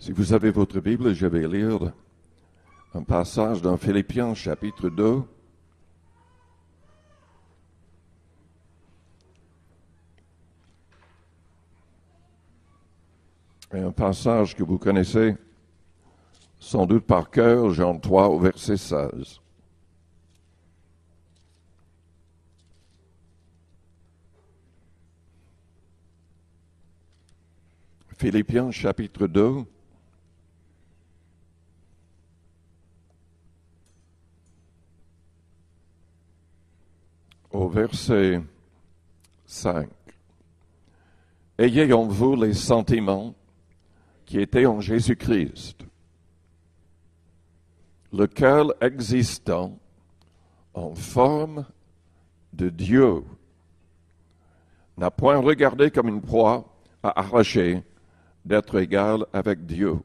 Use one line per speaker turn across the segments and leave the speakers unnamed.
Si vous avez votre Bible, je vais lire un passage dans Philippiens chapitre 2. Et un passage que vous connaissez sans doute par cœur, Jean 3 au verset 16. Philippiens chapitre 2. Au verset 5. Ayez en vous les sentiments qui étaient en Jésus-Christ, lequel existant en forme de Dieu n'a point regardé comme une proie à arracher d'être égal avec Dieu,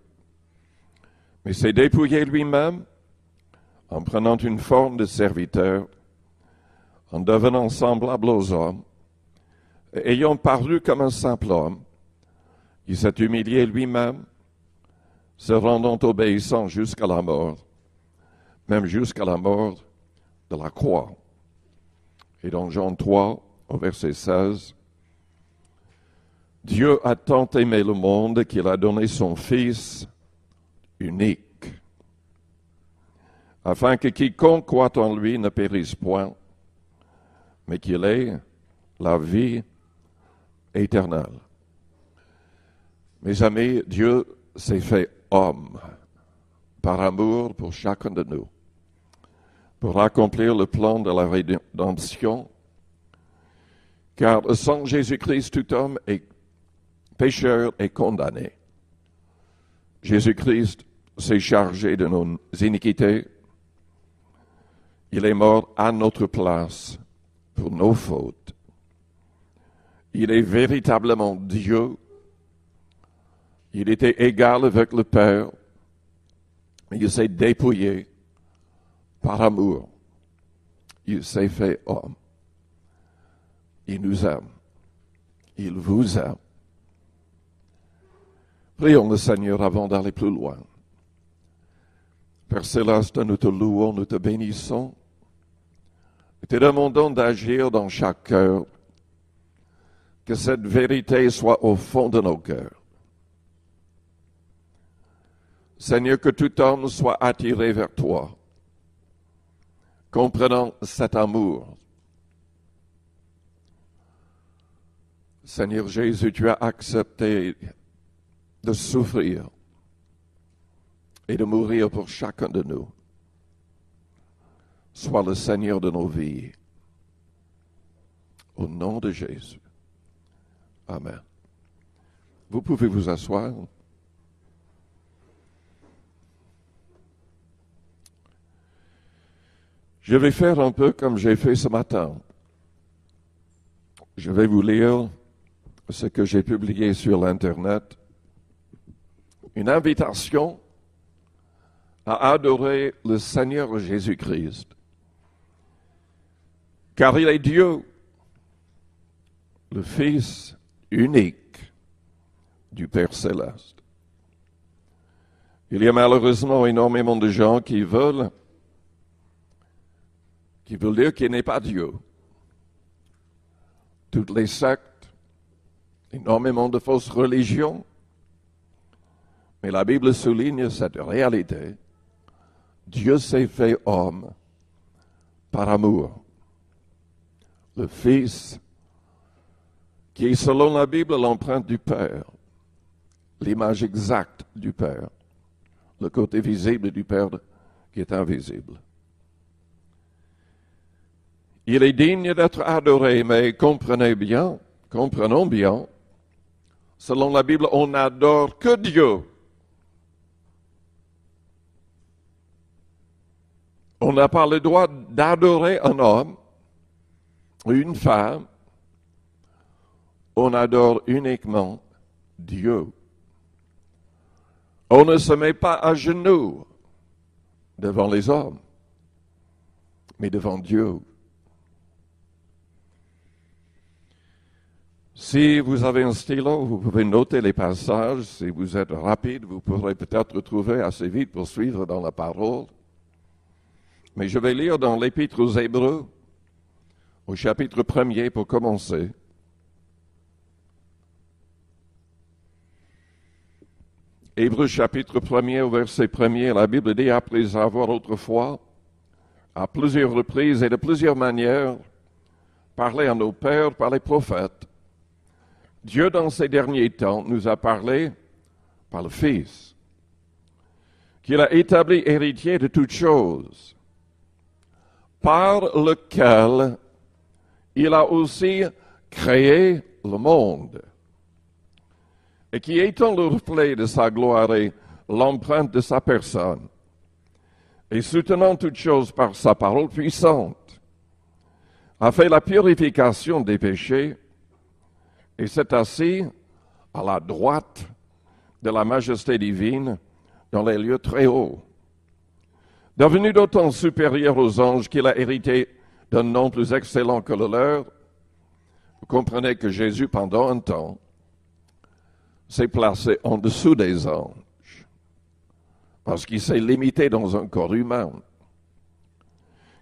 mais s'est dépouillé lui-même en prenant une forme de serviteur, en devenant semblable aux hommes, et ayant paru comme un simple homme, il s'est humilié lui-même, se rendant obéissant jusqu'à la mort, même jusqu'à la mort de la croix. Et dans Jean 3, au verset 16, Dieu a tant aimé le monde qu'il a donné son Fils unique, afin que quiconque croit en lui ne périsse point, mais qu'il ait la vie éternelle. Mes amis, Dieu s'est fait homme par amour pour chacun de nous, pour accomplir le plan de la rédemption, car sans Jésus-Christ, tout homme est pécheur et condamné. Jésus-Christ s'est chargé de nos iniquités. Il est mort à notre place pour nos fautes. Il est véritablement Dieu. Il était égal avec le Père. Il s'est dépouillé par amour. Il s'est fait homme. Il nous aime. Il vous aime. Prions le Seigneur avant d'aller plus loin. Père Céleste, nous te louons, nous te bénissons. Nous te demandons d'agir dans chaque cœur, que cette vérité soit au fond de nos cœurs. Seigneur, que tout homme soit attiré vers toi, comprenant cet amour. Seigneur Jésus, tu as accepté de souffrir et de mourir pour chacun de nous. Sois le Seigneur de nos vies. Au nom de Jésus. Amen. Vous pouvez vous asseoir. Je vais faire un peu comme j'ai fait ce matin. Je vais vous lire ce que j'ai publié sur l'Internet. Une invitation à adorer le Seigneur Jésus-Christ. Car il est Dieu, le Fils unique du Père Céleste. Il y a malheureusement énormément de gens qui veulent dire qu'il n'est pas Dieu. Toutes les sectes, énormément de fausses religions. Mais la Bible souligne cette réalité. Dieu s'est fait homme par amour. Le Fils, qui est selon la Bible l'empreinte du Père, l'image exacte du Père, le côté visible du Père qui est invisible. Il est digne d'être adoré, mais comprenons bien, selon la Bible, on n'adore que Dieu. On n'a pas le droit d'adorer un homme ou une femme. On adore uniquement Dieu. On ne se met pas à genoux devant les hommes, mais devant Dieu. Si vous avez un stylo, vous pouvez noter les passages. Si vous êtes rapide, vous pourrez peut-être trouver assez vite pour suivre dans la parole. Mais je vais lire dans l'Épître aux Hébreux, au chapitre 1er pour commencer. Hébreux chapitre 1er au verset 1er, la Bible dit « Après avoir autrefois, à plusieurs reprises et de plusieurs manières, parlé à nos pères par les prophètes, Dieu, dans ces derniers temps, nous a parlé par le Fils, qu'il a établi héritier de toutes choses, par lequel il a aussi créé le monde, et qui étant le reflet de sa gloire et l'empreinte de sa personne, et soutenant toutes choses par sa parole puissante, a fait la purification des péchés, et s'est assis à la droite de la majesté divine dans les lieux très hauts. Devenu d'autant supérieur aux anges qu'il a hérité d'un nom plus excellent que le leur, vous comprenez que Jésus, pendant un temps, s'est placé en dessous des anges, parce qu'il s'est limité dans un corps humain.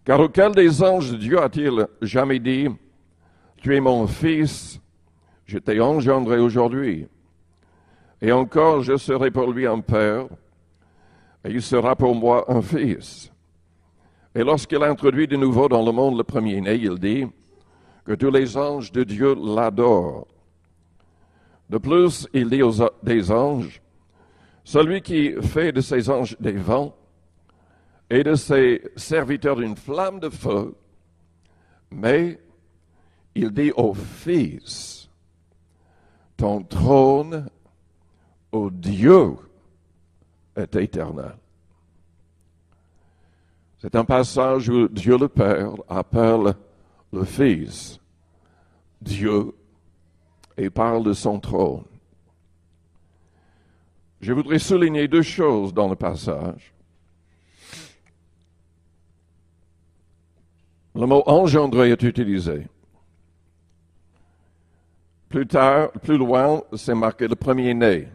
Car auquel des anges de Dieu a-t-il jamais dit « Tu es mon fils, je t'ai engendré aujourd'hui, et encore je serai pour lui un père, et il sera pour moi un fils. » Et lorsqu'il a introduit de nouveau dans le monde le premier-né, il dit que tous les anges de Dieu l'adorent. De plus, il dit des anges, celui qui fait de ses anges des vents et de ses serviteurs une flamme de feu, mais il dit au Fils, ton trône, ô Dieu, est éternel. C'est un passage où Dieu le Père appelle le Fils Dieu et parle de son trône. Je voudrais souligner deux choses dans le passage. Le mot engendré est utilisé. Plus loin, c'est marqué le premier-né.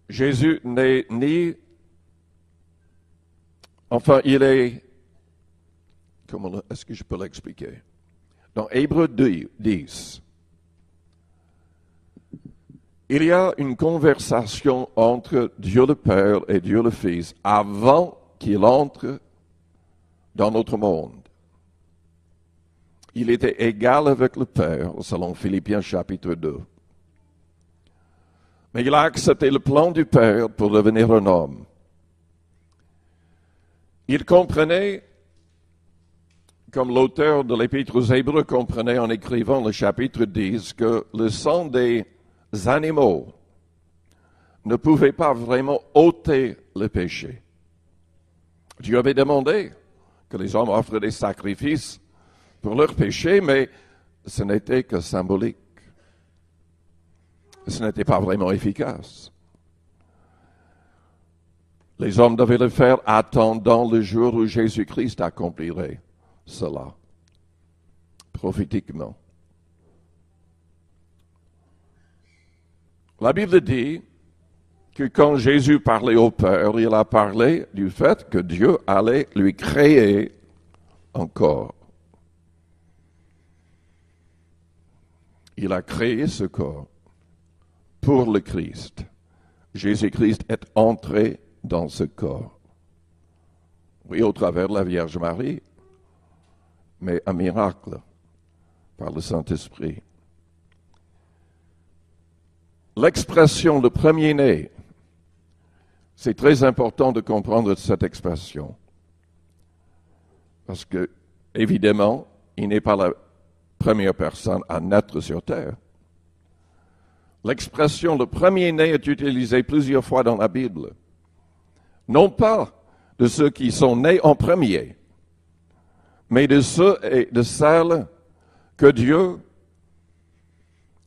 Jésus n'est ni... Enfin, il est... Comment est-ce que je peux l'expliquer? Dans Hébreux 10, il y a une conversation entre Dieu le Père et Dieu le Fils avant qu'il entre dans notre monde. Il était égal avec le Père, selon Philippiens chapitre 2. Mais il a accepté le plan du Père pour devenir un homme. Il comprenait, comme l'auteur de l'Épître aux Hébreux comprenait en écrivant le chapitre 10, que le sang des animaux ne pouvait pas vraiment ôter le péché. Dieu avait demandé que les hommes offrent des sacrifices pour leurs péchés, mais ce n'était que symbolique. Ce n'était pas vraiment efficace. Les hommes devaient le faire attendant le jour où Jésus-Christ accomplirait cela, prophétiquement. La Bible dit que quand Jésus parlait au Père, il a parlé du fait que Dieu allait lui créer un corps. Il a créé ce corps pour le Christ. Jésus-Christ est entré dans ce corps. Oui, au travers de la Vierge Marie, mais un miracle par le Saint-Esprit. L'expression le premier-né, c'est très important de comprendre cette expression. Parce que, évidemment, il n'est pas la première personne à naître sur terre. L'expression le premier-né est utilisée plusieurs fois dans la Bible. Non pas de ceux qui sont nés en premier, mais de ceux et de celles que Dieu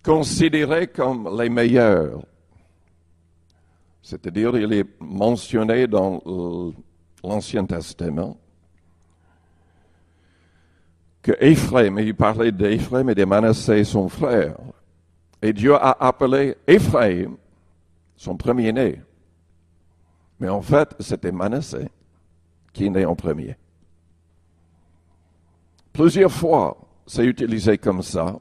considérait comme les meilleurs. C'est-à-dire, il est mentionné dans l'Ancien Testament que Éphraïm, il parlait d'Éphraïm et de Manassé, son frère. Et Dieu a appelé Éphraïm son premier-né. Mais en fait, c'était Manassé qui est né en premier. Plusieurs fois, c'est utilisé comme ça,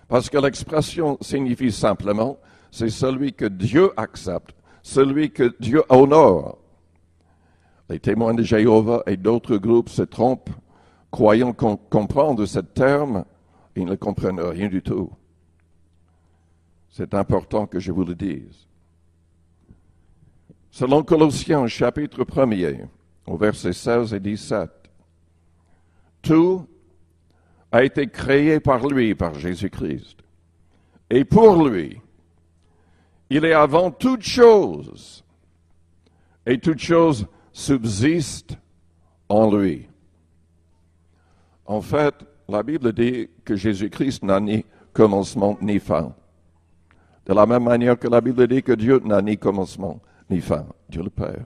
parce que l'expression signifie simplement, c'est celui que Dieu accepte, celui que Dieu honore. Les témoins de Jéhovah et d'autres groupes se trompent, croyant comprendre ce terme, ils ne comprennent rien du tout. C'est important que je vous le dise. Selon Colossiens, chapitre 1er, au verset 16 et 17, tout a été créé par lui, par Jésus-Christ. Et pour lui, il est avant toute chose. Et toute chose subsiste en lui. En fait, la Bible dit que Jésus-Christ n'a ni commencement ni fin. De la même manière que la Bible dit que Dieu n'a ni commencement ni fin, Dieu le Père.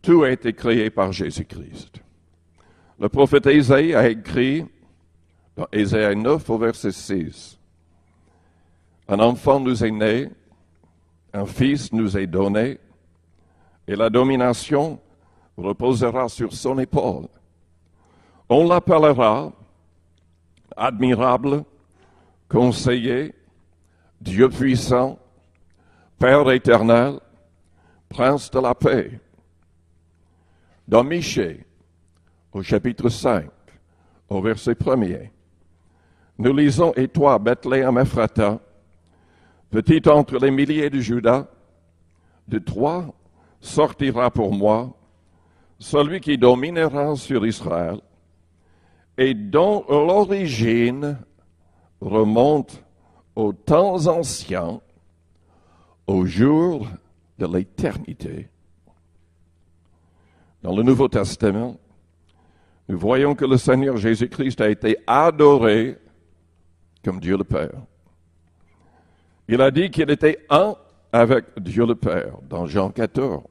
Tout a été créé par Jésus-Christ. Le prophète Ésaïe a écrit dans Ésaïe 9 au verset 6, « Un enfant nous est né, un fils nous est donné, et la domination reposera sur son épaule. On l'appellera admirable, conseiller, Dieu puissant, Père éternel, Prince de la paix. » Dans Michée, au chapitre 5, au verset 1er, nous lisons « Et toi, Bethléem Ephrata, petit entre les milliers de Juda, de toi sortira pour moi celui qui dominera sur Israël, et dont l'origine remonte aux temps anciens, au jour de l'éternité. » Dans le Nouveau Testament, nous voyons que le Seigneur Jésus-Christ a été adoré comme Dieu le Père. Il a dit qu'il était un avec Dieu le Père, dans Jean 14.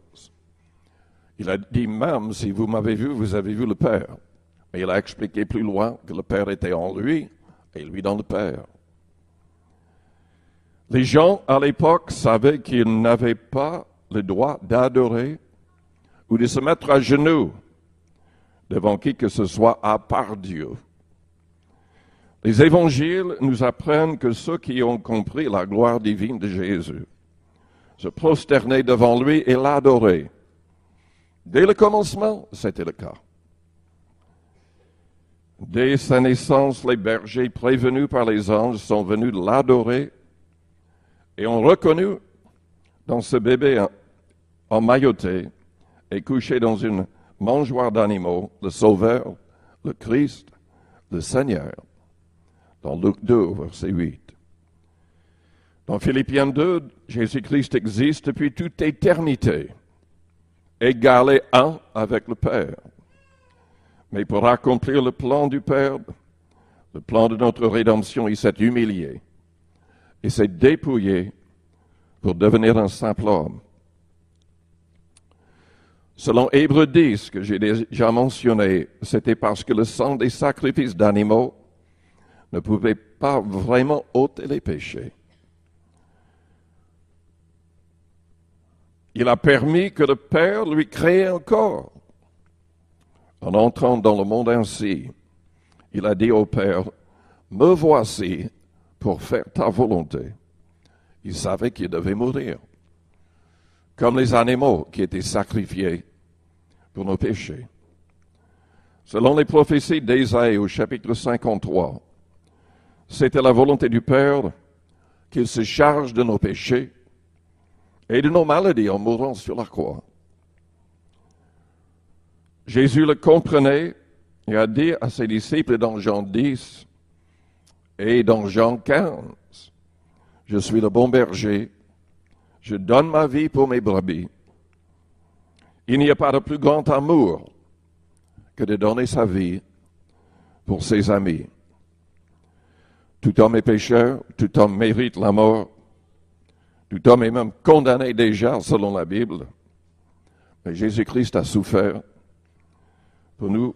Il a dit même, si vous m'avez vu, vous avez vu le Père. Mais il a expliqué plus loin que le Père était en lui et lui dans le Père. Les gens à l'époque savaient qu'ils n'avaient pas le droit d'adorer ou de se mettre à genoux devant qui que ce soit à part Dieu. Les évangiles nous apprennent que ceux qui ont compris la gloire divine de Jésus se prosternaient devant lui et l'adoraient. Dès le commencement, c'était le cas. Dès sa naissance, les bergers prévenus par les anges sont venus l'adorer et ont reconnu dans ce bébé emmailloté et couché dans une mangeoire d'animaux, le Sauveur, le Christ, le Seigneur. Dans Luc 2, verset 8. Dans Philippiens 2, Jésus-Christ existe depuis toute éternité, égalé un avec le Père. Mais pour accomplir le plan du Père, le plan de notre rédemption, il s'est humilié et s'est dépouillé pour devenir un simple homme. Selon Hébreux 10, que j'ai déjà mentionné, c'était parce que le sang des sacrifices d'animaux ne pouvait pas vraiment ôter les péchés. Il a permis que le Père lui crée un corps. En entrant dans le monde ainsi, il a dit au Père, « Me voici pour faire ta volonté. » Il savait qu'il devait mourir, comme les animaux qui étaient sacrifiés pour nos péchés. Selon les prophéties d'Ésaïe au chapitre 53, c'était la volonté du Père qu'il se charge de nos péchés et de nos maladies en mourant sur la croix. Jésus le comprenait et a dit à ses disciples dans Jean 10 et dans Jean 15, « Je suis le bon berger, je donne ma vie pour mes brebis. Il n'y a pas de plus grand amour que de donner sa vie pour ses amis. Tout homme est pécheur, tout homme mérite la mort, tout homme est même condamné déjà selon la Bible. Mais Jésus-Christ a souffert pour nous,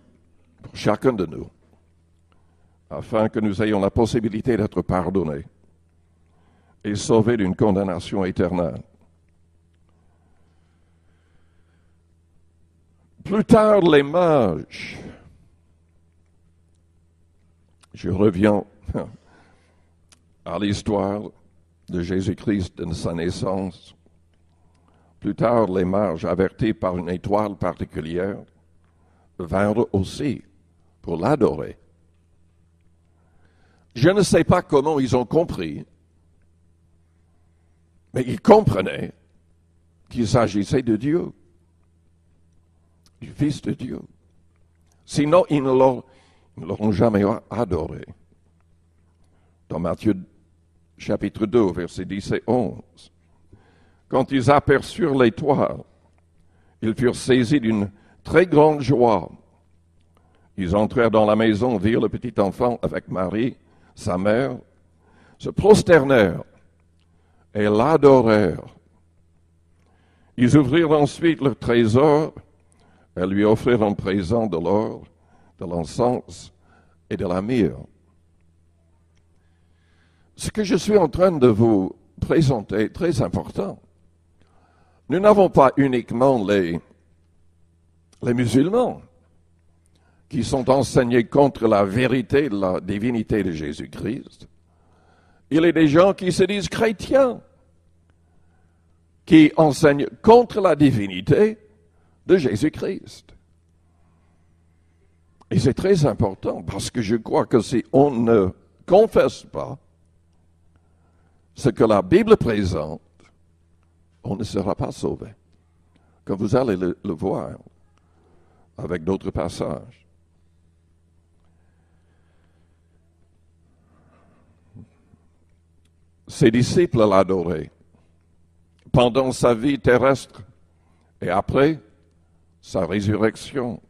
pour chacun de nous. afin que nous ayons la possibilité d'être pardonnés et sauvés d'une condamnation éternelle. Plus tard, les mages, je reviens à l'histoire de Jésus-Christ, de sa naissance. Plus tard, les mages, avertis par une étoile particulière, vinrent aussi pour l'adorer. Je ne sais pas comment ils ont compris, mais ils comprenaient qu'il s'agissait de Dieu, du Fils de Dieu. Sinon, ils ne l'auront jamais adoré. Dans Matthieu chapitre 2, versets 10 et 11, quand ils aperçurent l'étoile, ils furent saisis d'une très grande joie. Ils entrèrent dans la maison, virent le petit enfant avec Marie, sa mère, se prosternèrent et l'adorèrent. Ils ouvrirent ensuite leur trésor et lui offrirent en présent de l'or, de l'encens et de la myrrhe. Ce que je suis en train de vous présenter est très important. Nous n'avons pas uniquement les musulmans qui sont enseignés contre la vérité de la divinité de Jésus-Christ. Il y a des gens qui se disent chrétiens, qui enseignent contre la divinité de Jésus-Christ. Et c'est très important parce que je crois que si on ne confesse pas ce que la Bible présente, on ne sera pas sauvé. Comme vous allez le voir avec d'autres passages. Ses disciples l'adoraient pendant sa vie terrestre et après sa résurrection.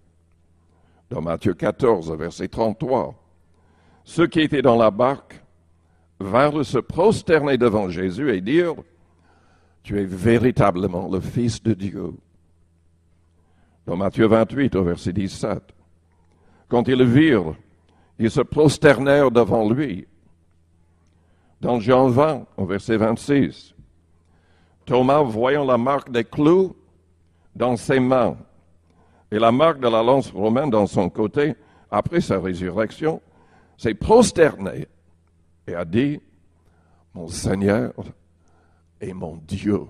Dans Matthieu 14, verset 33, ceux qui étaient dans la barque vinrent se prosterner devant Jésus et dire « Tu es véritablement le Fils de Dieu ». Dans Matthieu 28, au verset 17, quand ils le virent, ils se prosternèrent devant lui. Dans Jean 20, au verset 26, Thomas, voyant la marque des clous dans ses mains et la marque de la lance romaine dans son côté, après sa résurrection, s'est prosterné et a dit, « Mon Seigneur et mon Dieu ».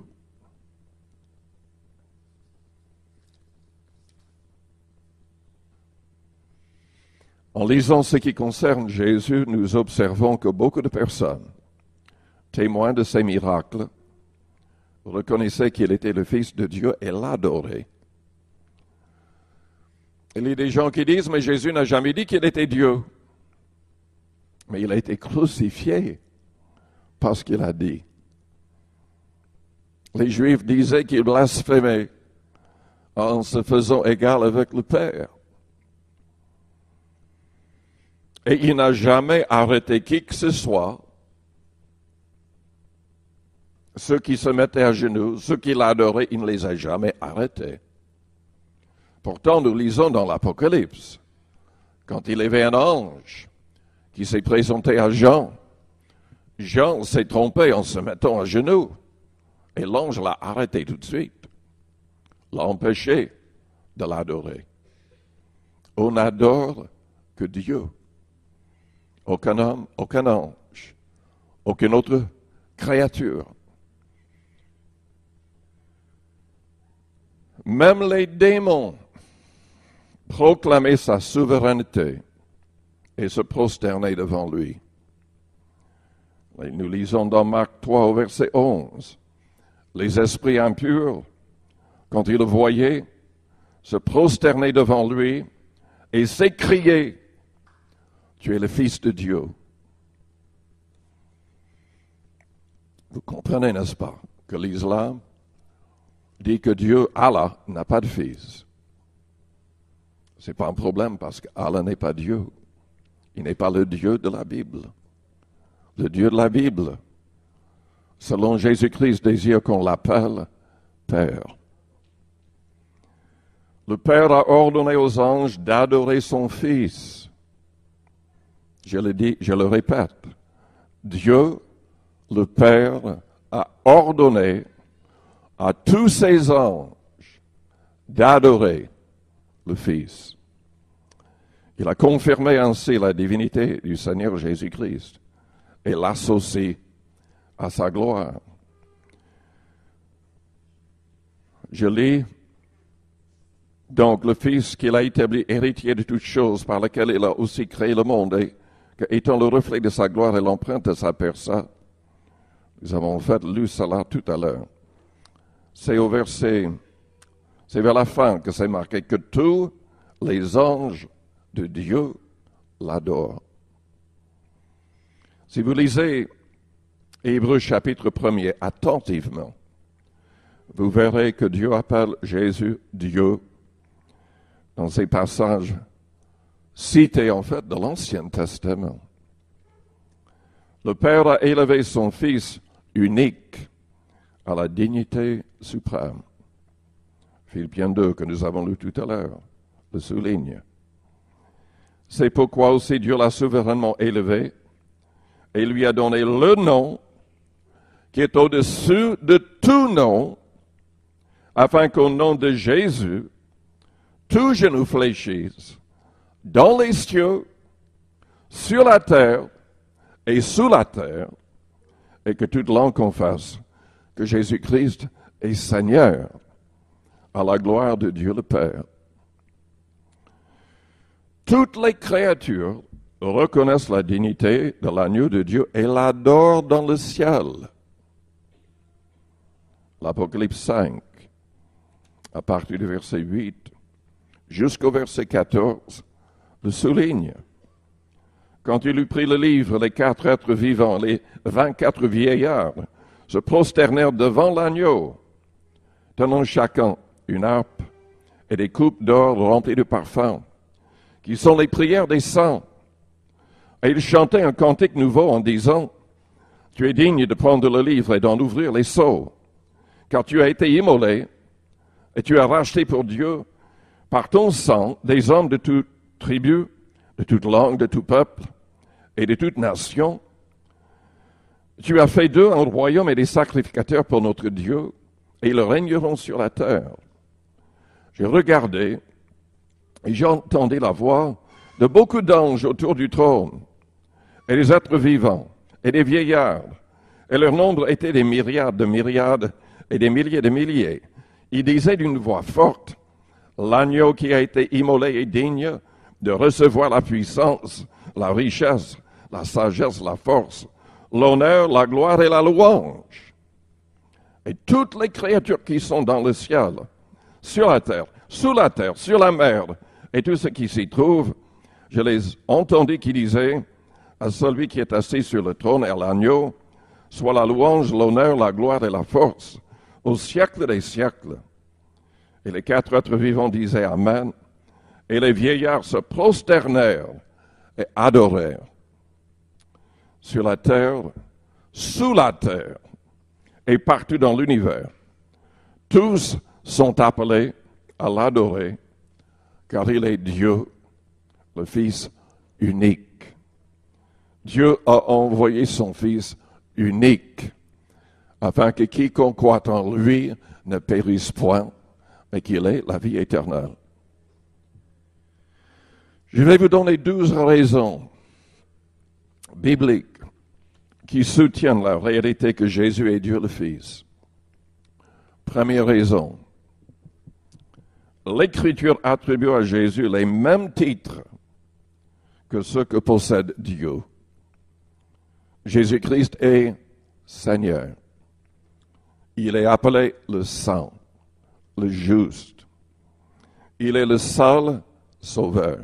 En lisant ce qui concerne Jésus, nous observons que beaucoup de personnes, témoins de ces miracles, reconnaissaient qu'il était le Fils de Dieu et l'adoraient. Il y a des gens qui disent, mais Jésus n'a jamais dit qu'il était Dieu. Mais il a été crucifié parce qu'il a dit. Les Juifs disaient qu'il blasphémait en se faisant égal avec le Père. Et il n'a jamais arrêté qui que ce soit. Ceux qui se mettaient à genoux, ceux qui l'adoraient, il ne les a jamais arrêtés. Pourtant, nous lisons dans l'Apocalypse, quand il y avait un ange qui s'est présenté à Jean, Jean s'est trompé en se mettant à genoux, et l'ange l'a arrêté tout de suite, l'a empêché de l'adorer. On n'adore que Dieu. Aucun homme, aucun ange, aucune autre créature. Même les démons proclamaient sa souveraineté et se prosternaient devant lui. Et nous lisons dans Marc 3 au verset 11. Les esprits impurs, quand ils le voyaient, se prosternaient devant lui et s'écriaient, « Tu es le Fils de Dieu ». Vous comprenez, n'est-ce pas, que l'islam dit que Dieu, Allah, n'a pas de fils. Ce n'est pas un problème parce qu'Allah n'est pas Dieu. Il n'est pas le Dieu de la Bible. Le Dieu de la Bible, selon Jésus-Christ, désire qu'on l'appelle Père. Le Père a ordonné aux anges d'adorer son Fils. Je le dis, je le répète, Dieu, le Père, a ordonné à tous ses anges d'adorer le Fils. Il a confirmé ainsi la divinité du Seigneur Jésus-Christ et l'associe à sa gloire. Je lis donc le Fils qu'il a établi héritier de toutes choses, par lequel il a aussi créé le monde, et étant le reflet de sa gloire et l'empreinte de sa personne. Nous avons en fait lu cela tout à l'heure. C'est vers la fin que c'est marqué que tous les anges de Dieu l'adorent. Si vous lisez Hébreux chapitre 1er attentivement, vous verrez que Dieu appelle Jésus Dieu dans ces passages cités en fait de l'Ancien Testament. Le Père a élevé son Fils unique à la dignité suprême. Philippiens 2, que nous avons lu tout à l'heure, le souligne. C'est pourquoi aussi Dieu l'a souverainement élevé et lui a donné le nom qui est au-dessus de tout nom, afin qu'au nom de Jésus, tout genou fléchisse, dans les cieux, sur la terre et sous la terre, et que toute langue confesse que Jésus-Christ est Seigneur, à la gloire de Dieu le Père. Toutes les créatures reconnaissent la dignité de l'agneau de Dieu et l'adorent dans le ciel. L'Apocalypse 5, à partir du verset 8 jusqu'au verset 14, le souligne. Quand il eut pris le livre, les 4 êtres vivants, les 24 vieillards, se prosternèrent devant l'agneau, tenant chacun une harpe et des coupes d'or remplies de parfums, qui sont les prières des saints. Et ils chantaient un cantique nouveau en disant, « Tu es digne de prendre le livre et d'en ouvrir les sceaux, car tu as été immolé et tu as racheté pour Dieu par ton sang des hommes de toute tribu, de toute langue, de tout peuple et de toute nation. Tu as fait d'eux un royaume et des sacrificateurs pour notre Dieu, et ils régneront sur la terre. » J'ai regardé et j'ai entendu la voix de beaucoup d'anges autour du trône, et des êtres vivants, et des vieillards, et leur nombre était des myriades de myriades et des milliers de milliers. Ils disaient d'une voix forte, « L'agneau qui a été immolé est digne de recevoir la puissance, la richesse, la sagesse, la force, l'honneur, la gloire et la louange. » Et toutes les créatures qui sont dans le ciel, sur la terre, sous la terre, sur la mer, et tout ce qui s'y trouve, je les entendis qui disaient à celui qui est assis sur le trône et à l'agneau, soit la louange, l'honneur, la gloire et la force, au siècle des siècles. Et les 4 êtres vivants disaient Amen, et les vieillards se prosternèrent et adorèrent. Sur la terre, sous la terre, et partout dans l'univers, tous sont appelés à l'adorer, car il est Dieu, le Fils unique. Dieu a envoyé son Fils unique, afin que quiconque croit en lui ne périsse point, mais qu'il ait la vie éternelle. Je vais vous donner 12 raisons bibliques qui soutiennent la réalité que Jésus est Dieu le Fils. Première raison, l'Écriture attribue à Jésus les mêmes titres que ceux que possède Dieu. Jésus-Christ est Seigneur. Il est appelé le Saint, le Juste. Il est le seul Sauveur.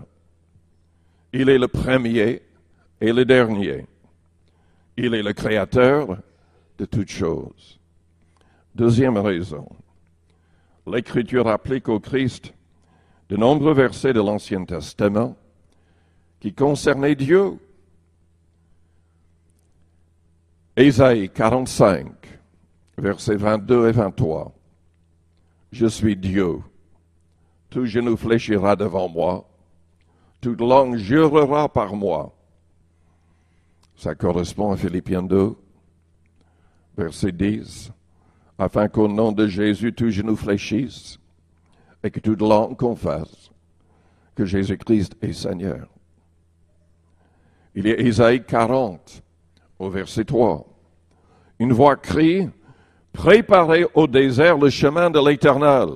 Il est le premier et le dernier. Il est le Créateur de toutes choses. Deuxième raison, l'Écriture applique au Christ de nombreux versets de l'Ancien Testament qui concernaient Dieu. Ésaïe 45, versets 22 et 23. Je suis Dieu, tout genou fléchira devant moi, toute langue jurera par moi. Ça correspond à Philippiens 2, verset 10. Afin qu'au nom de Jésus, tout genou fléchisse et que toute langue confesse que Jésus-Christ est Seigneur. Il y a Isaïe 40, au verset 3. Une voix crie, « Préparez au désert le chemin de l'Éternel »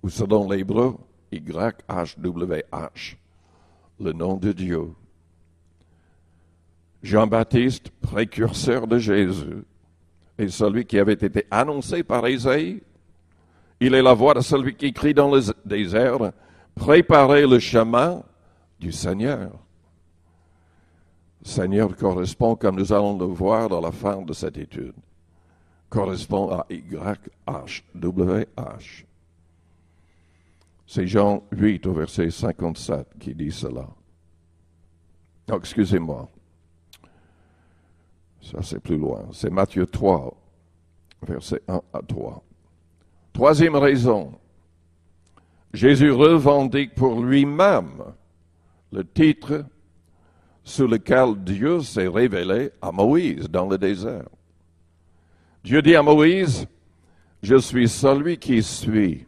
ou selon l'hébreu, YHWH, le nom de Dieu. Jean-Baptiste, précurseur de Jésus, est celui qui avait été annoncé par Isaïe. Il est la voix de celui qui crie dans le désert, « Préparez le chemin du Seigneur ». Seigneur correspond, comme nous allons le voir dans la fin de cette étude, correspond à YHWH. C'est Jean 8 au verset 57 qui dit cela. Non, excusez-moi. Ça, c'est plus loin. C'est Matthieu 3, versets 1 à 3. Troisième raison. Jésus revendique pour lui-même le titre sous lequel Dieu s'est révélé à Moïse dans le désert. Dieu dit à Moïse, « Je suis celui qui suis. »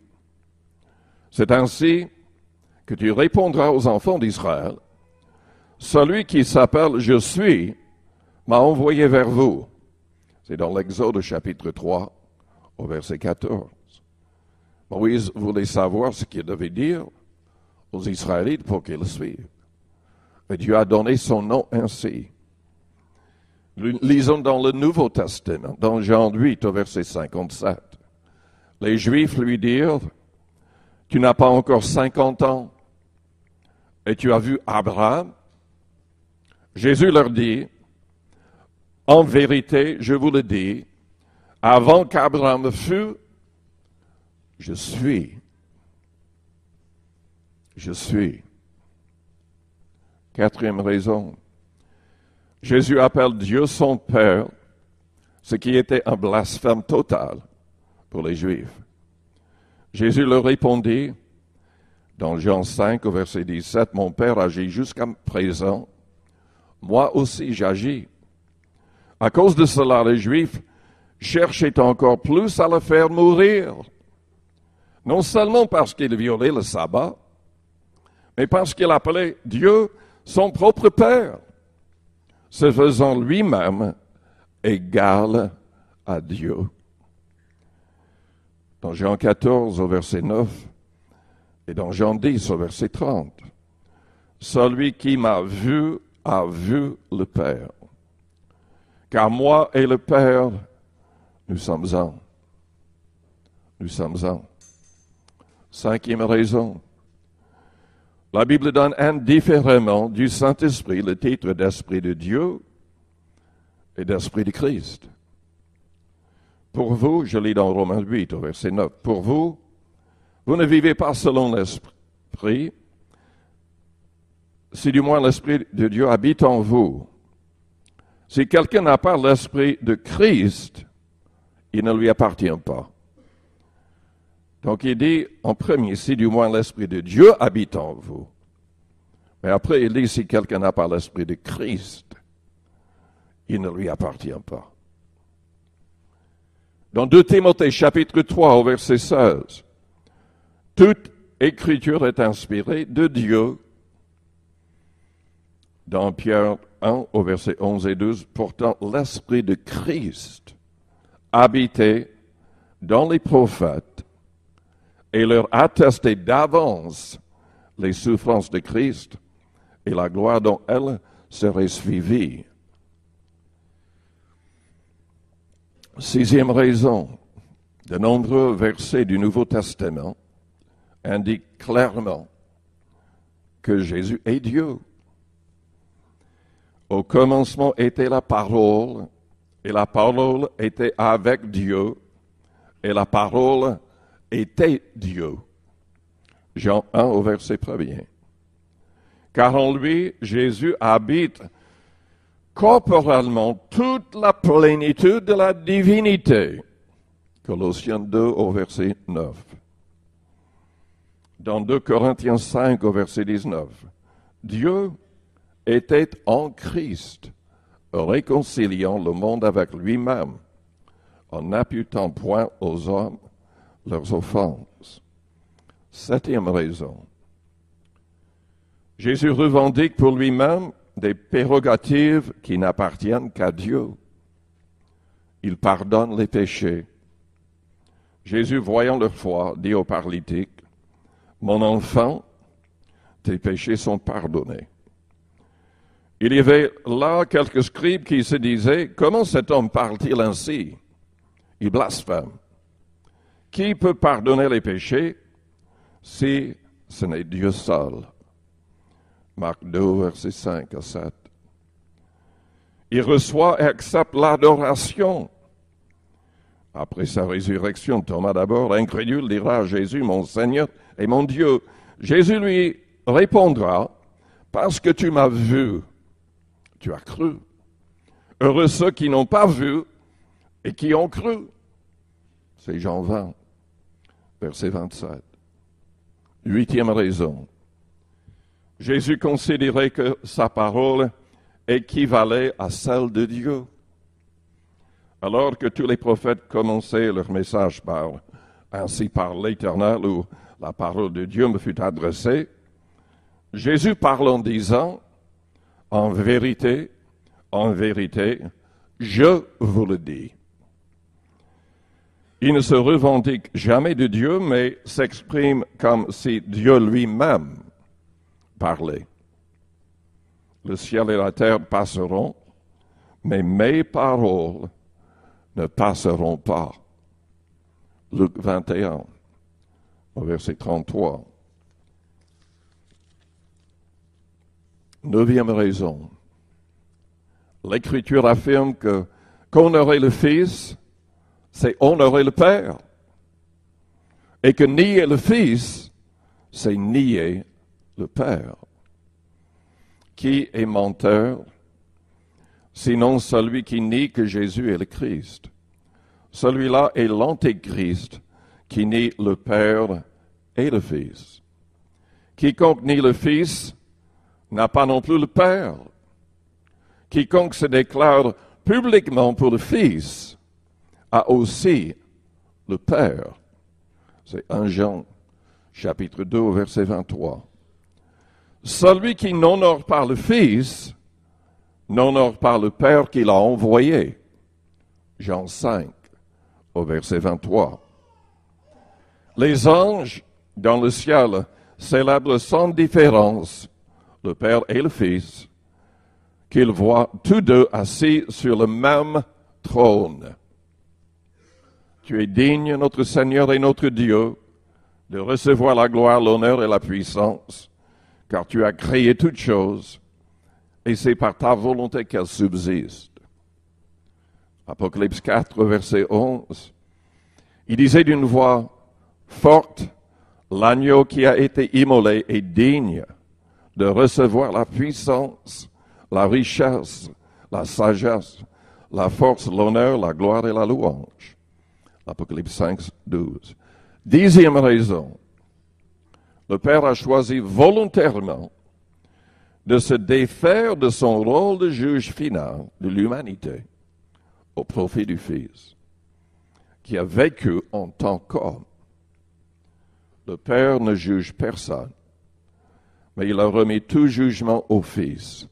C'est ainsi que tu répondras aux enfants d'Israël, « Celui qui s'appelle « Je suis » m'a envoyé vers vous. » C'est dans l'Exode chapitre 3 au verset 14. Moïse voulait savoir ce qu'il devait dire aux Israélites pour qu'ils le suivent. Et Dieu a donné son nom ainsi. Lisons dans le Nouveau Testament, dans Jean 8 au verset 57. Les Juifs lui dirent, « Tu n'as pas encore 50 ans et tu as vu Abraham ?» Jésus leur dit, « En vérité, je vous le dis, avant qu'Abraham fût, je suis. Je suis. » Quatrième raison. Jésus appelle Dieu son Père, ce qui était un blasphème total pour les Juifs. Jésus leur répondit, dans Jean 5 au verset 17, « Mon Père agit jusqu'à présent, moi aussi j'agis. » À cause de cela, les Juifs cherchaient encore plus à le faire mourir. Non seulement parce qu'il violait le sabbat, mais parce qu'il appelait Dieu son propre Père, se faisant lui-même égal à Dieu. Dans Jean 14 au verset 9 et dans Jean 10 au verset 30, « Celui qui m'a vu a vu le Père. Car moi et le Père, nous sommes un. » Nous sommes un. Cinquième raison. La Bible donne indifféremment du Saint-Esprit le titre d'Esprit de Dieu et d'Esprit de Christ. Pour vous, je lis dans Romains 8 au verset 9, « Pour vous, vous ne vivez pas selon l'Esprit, si du moins l'Esprit de Dieu habite en vous. Si quelqu'un n'a pas l'Esprit de Christ, il ne lui appartient pas. » Donc il dit en premier, si du moins l'Esprit de Dieu habite en vous. Mais après il dit, si quelqu'un n'a pas l'Esprit de Christ, il ne lui appartient pas. Dans 2 Timothée chapitre 3 au verset 16, toute écriture est inspirée de Dieu. Dans Pierre 1 au verset 11 et 12, pourtant l'Esprit de Christ habitait dans les prophètes et leur attestait d'avance les souffrances de Christ et la gloire dont elles seraient suivies. Sixième raison, de nombreux versets du Nouveau Testament indiquent clairement que Jésus est Dieu. Au commencement était la parole, et la parole était avec Dieu, et la parole était Dieu. Jean 1 au verset 1er. Car en lui, Jésus habite corporellement toute la plénitude de la divinité. Colossiens 2 au verset 9. Dans 2 Corinthiens 5 au verset 19. Dieu était en Christ, réconciliant le monde avec lui-même, en n'imputant point aux hommes leurs offenses. 7e raison. Jésus revendique pour lui-même des prérogatives qui n'appartiennent qu'à Dieu. Il pardonne les péchés. Jésus, voyant leur foi, dit au paralytique, « Mon enfant, tes péchés sont pardonnés. » Il y avait là quelques scribes qui se disaient, « Comment cet homme parle-t-il ainsi? Il blasphème. Qui peut pardonner les péchés si ce n'est Dieu seul? » Marc 2, versets 5 à 7. Il reçoit et accepte l'adoration. Après sa résurrection, Thomas d'abord, incrédule, dira à Jésus, « Mon Seigneur et mon Dieu. » Jésus lui répondra, « Parce que tu m'as vu, tu as cru. Heureux ceux qui n'ont pas vu et qui ont cru. » C'est Jean 20, verset 27. 8e raison. Jésus considérait que sa parole équivalait à celle de Dieu. Alors que tous les prophètes commençaient leur message par « Ainsi parle l'Éternel » ou « La parole de Dieu me fut adressée », Jésus parle en disant « En vérité, je vous le dis ». Il ne se revendique jamais de Dieu, mais s'exprime comme si Dieu lui-même parlait. Le ciel et la terre passeront, mais mes paroles ne passeront pas. Luc 21, au verset 33. 9e raison. L'Écriture affirme que qu'honorer le Fils, c'est honorer le Père. Et que nier le Fils, c'est nier le Père. Qui est menteur, sinon celui qui nie que Jésus est le Christ? Celui-là est l'Antéchrist qui nie le Père et le Fils. Quiconque nie le Fils n'a pas non plus le Père. Quiconque se déclare publiquement pour le Fils a aussi le Père. C'est 1 Jean, chapitre 2, verset 23. Celui qui n'honore pas le Fils n'honore pas le Père qui l'a envoyé. Jean 5, au verset 23. Les anges dans le ciel célèbrent sans différence le Père et le Fils, qu'ils voient tous deux assis sur le même trône. Tu es digne, notre Seigneur et notre Dieu, de recevoir la gloire, l'honneur et la puissance, car tu as créé toutes choses, et c'est par ta volonté qu'elles subsistent. Apocalypse 4, verset 11. Il disait d'une voix forte, l'agneau qui a été immolé est digne de recevoir la puissance, la richesse, la sagesse, la force, l'honneur, la gloire et la louange. Apocalypse 5, 12. 10e raison. Le Père a choisi volontairement de se défaire de son rôle de juge final de l'humanité au profit du Fils, qui a vécu en tant qu'homme. Le Père ne juge personne, mais il a remis tout jugement au Fils.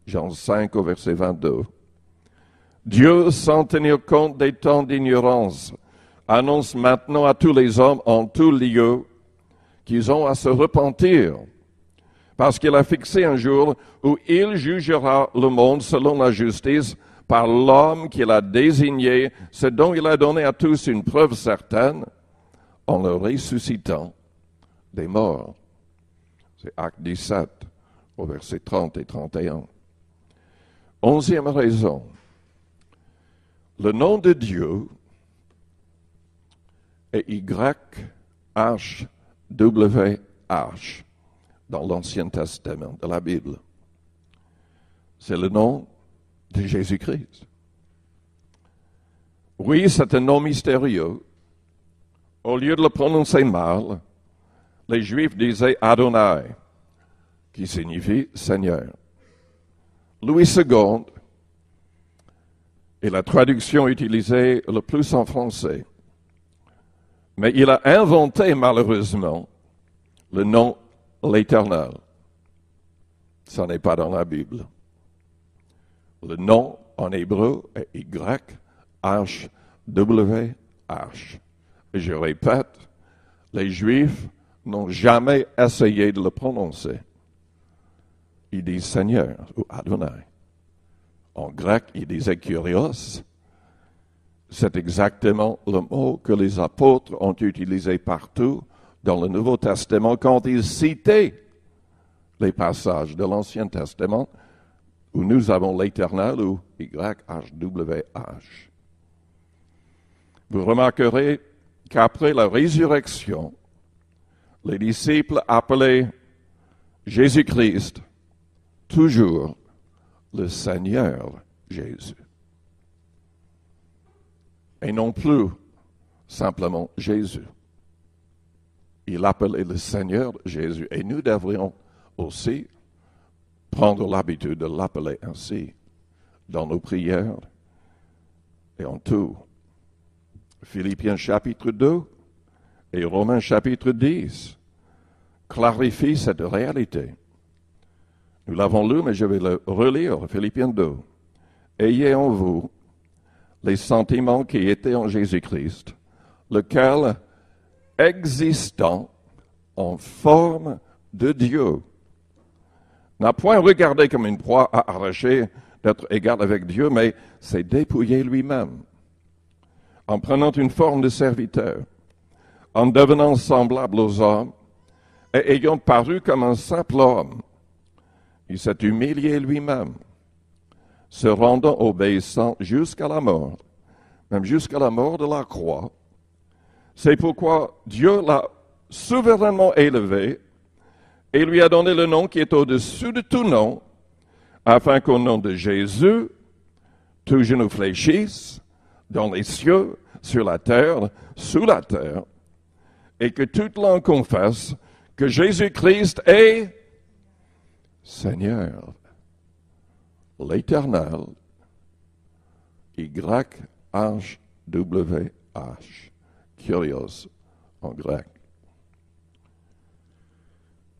Jean 5 au verset 22. Dieu, sans tenir compte des temps d'ignorance, annonce maintenant à tous les hommes en tout lieu qu'ils ont à se repentir, parce qu'il a fixé un jour où il jugera le monde selon la justice par l'homme qu'il a désigné, ce dont il a donné à tous une preuve certaine, en le ressuscitant des morts. C'est Acte 17, au verset 30 et 31. 11e raison. Le nom de Dieu est YHWH dans l'Ancien Testament de la Bible. C'est le nom de Jésus-Christ. Oui, c'est un nom mystérieux. Au lieu de le prononcer mal, les Juifs disaient Adonai, qui signifie Seigneur. Louis II est la traduction utilisée le plus en français. Mais il a inventé, malheureusement, le nom l'Éternel. Ça n'est pas dans la Bible. Le nom en hébreu est YHWH. Et je répète, les Juifs n'ont jamais essayé de le prononcer. Ils disent Seigneur ou Adonai. En grec, ils disaient Kyrios. C'est exactement le mot que les apôtres ont utilisé partout dans le Nouveau Testament quand ils citaient les passages de l'Ancien Testament où nous avons l'Éternel ou YHWH. Vous remarquerez qu'après la résurrection, les disciples appelaient Jésus-Christ toujours le Seigneur Jésus. Et non plus simplement Jésus. Il appelait le Seigneur Jésus. Et nous devrions aussi prendre l'habitude de l'appeler ainsi dans nos prières et en tout. Philippiens chapitre 2 et Romains chapitre 10 clarifient cette réalité. Nous l'avons lu, mais je vais le relire, Philippiens 2. Ayez en vous les sentiments qui étaient en Jésus-Christ, lequel, existant en forme de Dieu, n'a point regardé comme une proie à arracher d'être égal avec Dieu, mais s'est dépouillé lui-même, en prenant une forme de serviteur, en devenant semblable aux hommes, et ayant paru comme un simple homme, il s'est humilié lui-même, se rendant obéissant jusqu'à la mort, même jusqu'à la mort de la croix. C'est pourquoi Dieu l'a souverainement élevé et lui a donné le nom qui est au-dessus de tout nom, afin qu'au nom de Jésus, tout genou fléchisse dans les cieux, sur la terre, sous la terre, et que toute langue confesse que Jésus-Christ est Seigneur. L'Éternel, YHWH, Kyrios en grec.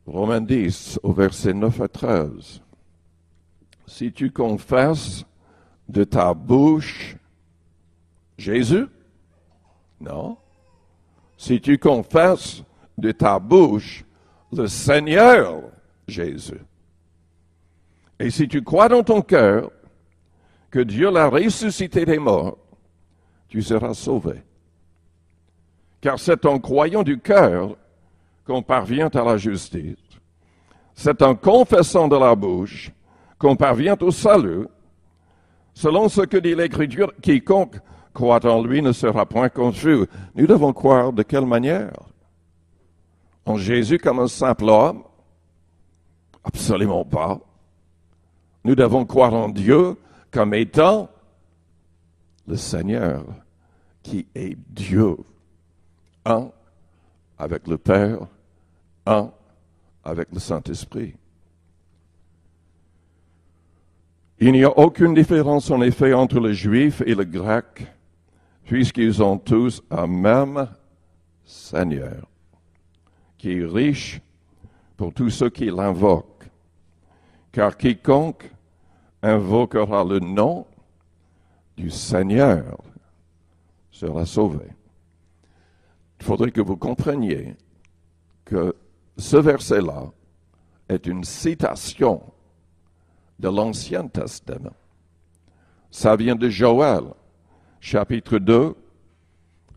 Romains 10, au verset 9 à 13. Si tu confesses de ta bouche Jésus, non. Si tu confesses de ta bouche le Seigneur Jésus, et si tu crois dans ton cœur que Dieu l'a ressuscité des morts, tu seras sauvé. Car c'est en croyant du cœur qu'on parvient à la justice. C'est en confessant de la bouche qu'on parvient au salut. Selon ce que dit l'Écriture, quiconque croit en lui ne sera point confus. Nous devons croire de quelle manière? En Jésus comme un simple homme? Absolument pas. Nous devons croire en Dieu comme étant le Seigneur, qui est Dieu, un avec le Père, un avec le Saint-Esprit. Il n'y a aucune différence en effet entre le juif et le grec, puisqu'ils ont tous un même Seigneur, qui est riche pour tous ceux qui l'invoquent. Car quiconque invoquera le nom du Seigneur sera sauvé. Il faudrait que vous compreniez que ce verset-là est une citation de l'Ancien Testament. Ça vient de Joël, chapitre 2,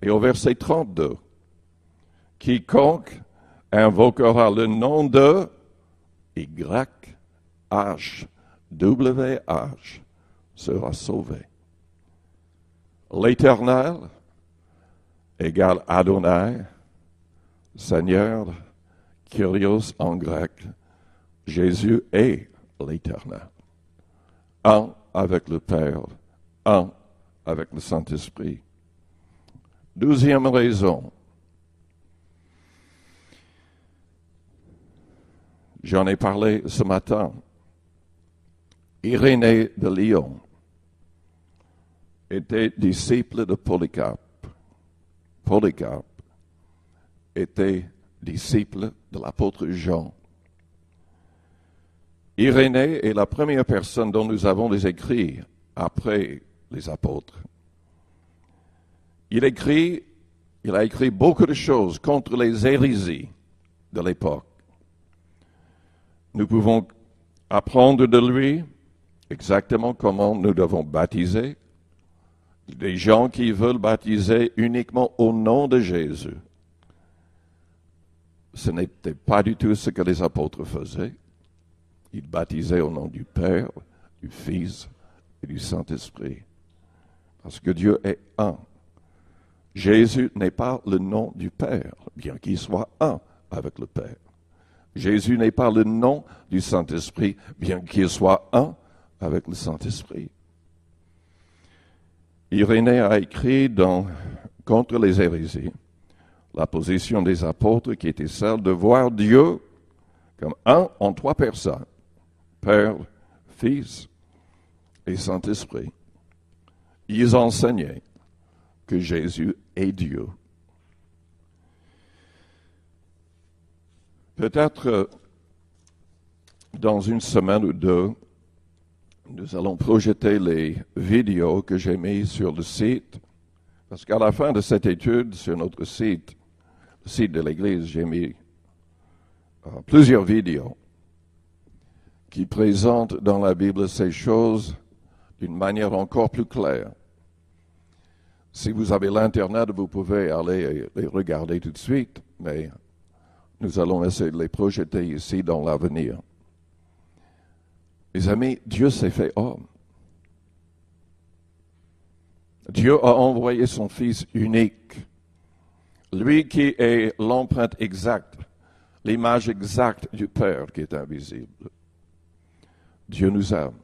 et au verset 32. Quiconque invoquera le nom de YHWH sera sauvé. L'Éternel égale Adonai, Seigneur, Kyrios en grec. Jésus est l'Éternel. Un avec le Père, un avec le Saint-Esprit. Deuxième raison. J'en ai parlé ce matin. Irénée de Lyon était disciple de Polycarpe. Polycarpe était disciple de l'apôtre Jean. Irénée est la première personne dont nous avons des écrits après les apôtres. Il a écrit beaucoup de choses contre les hérésies de l'époque. Nous pouvons apprendre de lui exactement comment nous devons baptiser. Des gens qui veulent baptiser uniquement au nom de Jésus. Ce n'était pas du tout ce que les apôtres faisaient. Ils baptisaient au nom du Père, du Fils et du Saint-Esprit. Parce que Dieu est un. Jésus n'est pas le nom du Père, bien qu'il soit un avec le Père. Jésus n'est pas le nom du Saint-Esprit, bien qu'il soit un avec le Saint-Esprit. Irénée a écrit contre les hérésies la position des apôtres qui était celle de voir Dieu comme un en trois personnes, Père, Fils et Saint-Esprit. Ils enseignaient que Jésus est Dieu. Peut-être dans une semaine ou deux, nous allons projeter les vidéos que j'ai mises sur le site, parce qu'à la fin de cette étude, sur notre site, le site de l'Église, j'ai mis plusieurs vidéos qui présentent dans la Bible ces choses d'une manière encore plus claire. Si vous avez l'Internet, vous pouvez aller les regarder tout de suite, mais nous allons essayer de les projeter ici dans l'avenir. Mes amis, Dieu s'est fait homme. Dieu a envoyé son Fils unique, lui qui est l'empreinte exacte, l'image exacte du Père qui est invisible. Dieu nous aime.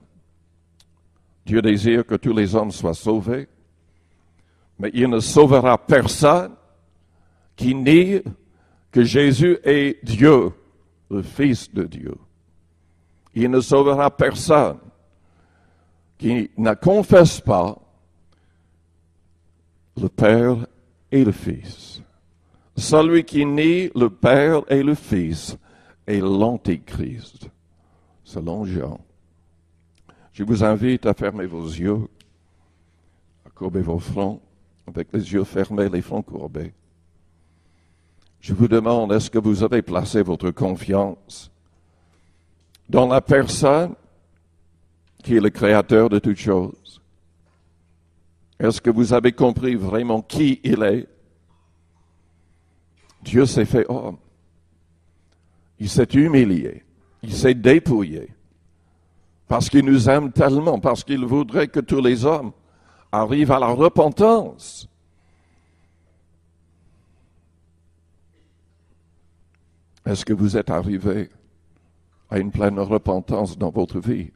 Dieu désire que tous les hommes soient sauvés, mais il ne sauvera personne qui nie que Jésus est Dieu, le Fils de Dieu. Il ne sauvera personne qui ne confesse pas le Père et le Fils. Celui qui nie le Père et le Fils est l'Antéchrist, selon Jean. Je vous invite à fermer vos yeux, à courber vos fronts, avec les yeux fermés, les fronts courbés. Je vous demande, est-ce que vous avez placé votre confiance dans la personne qui est le créateur de toutes choses? Est-ce que vous avez compris vraiment qui il est? Dieu s'est fait homme. Il s'est humilié. Il s'est dépouillé. Parce qu'il nous aime tellement, parce qu'il voudrait que tous les hommes arrivent à la repentance. Est-ce que vous êtes arrivé à une pleine repentance dans votre vie?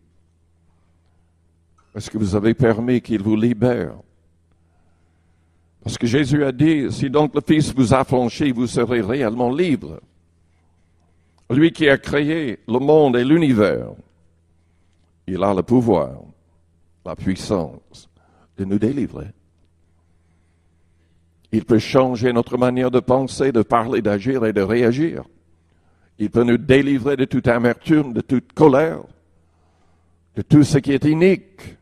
Est-ce que vous avez permis qu'il vous libère? Parce que Jésus a dit, si donc le Fils vous affranchit, vous serez réellement libre. Lui qui a créé le monde et l'univers, il a le pouvoir, la puissance de nous délivrer. Il peut changer notre manière de penser, de parler, d'agir et de réagir. Il peut nous délivrer de toute amertume, de toute colère, de tout ce qui est inique.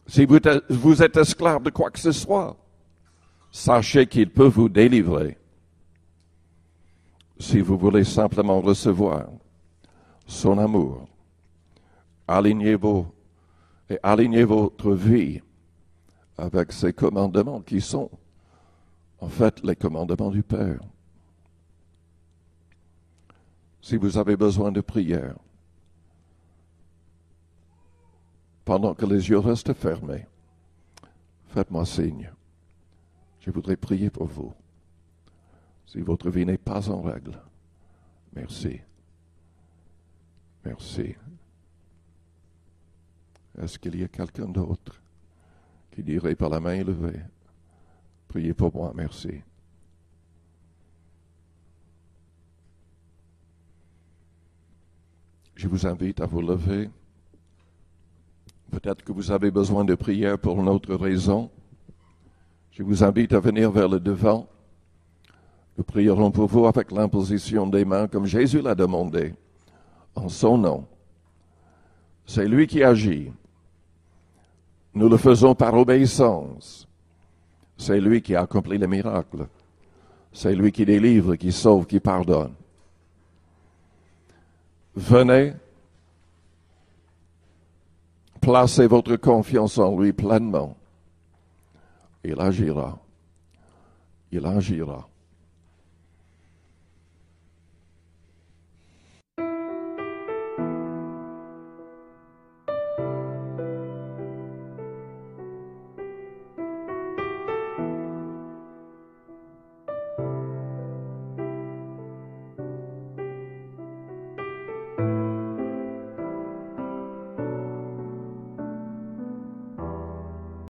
Si vous êtes esclave de quoi que ce soit, sachez qu'il peut vous délivrer. Si vous voulez simplement recevoir son amour, alignez votre vie avec ses commandements qui sont en fait les commandements du Père. Si vous avez besoin de prière, pendant que les yeux restent fermés, faites-moi signe. Je voudrais prier pour vous. Si votre vie n'est pas en règle, merci. Merci. Est-ce qu'il y a quelqu'un d'autre qui dirait par la main élevée, priez pour moi, merci. Je vous invite à vous lever Peut-être que vous avez besoin de prière pour une autre raison. Je vous invite à venir vers le devant. Nous prierons pour vous avec l'imposition des mains, comme Jésus l'a demandé, en son nom. C'est lui qui agit. Nous le faisons par obéissance. C'est lui qui a accompli le miracle. C'est lui qui délivre, qui sauve, qui pardonne. Venez, placez votre confiance en lui pleinement. Il agira. Il agira.